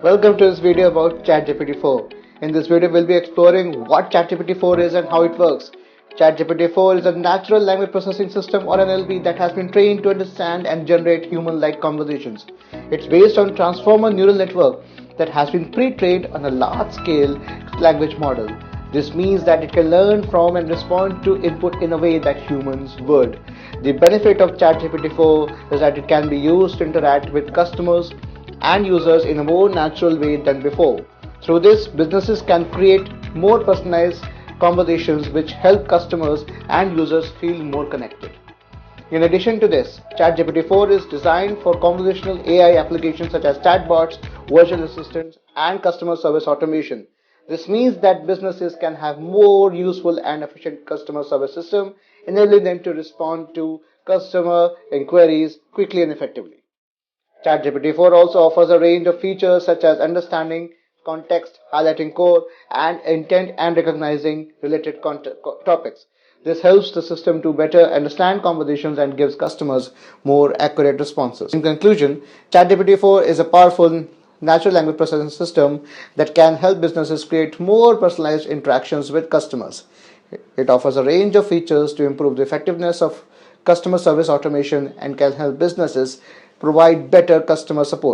Welcome to this video about ChatGPT4. In this video, we'll be exploring what ChatGPT4 is and how it works. ChatGPT4 is a natural language processing system or NLP that has been trained to understand and generate human-like conversations. It's based on transformer neural network that has been pre-trained on a large-scale language model. This means that it can learn from and respond to input in a way that humans would. The benefit of ChatGPT4 is that it can be used to interact with customers and users in a more natural way than before. Through this, businesses can create more personalized conversations which help customers and users feel more connected. In addition to this, ChatGPT4 is designed for conversational AI applications such as chatbots, virtual assistants, and customer service automation. This means that businesses can have more useful and efficient customer service system, enabling them to respond to customer inquiries quickly and effectively. ChatGPT4 also offers a range of features such as understanding context, highlighting core, and intent and recognizing related topics. This helps the system to better understand conversations and gives customers more accurate responses. In conclusion, ChatGPT4 is a powerful natural language processing system that can help businesses create more personalized interactions with customers. It offers a range of features to improve the effectiveness of customer service automation and can help businesses provide better customer support.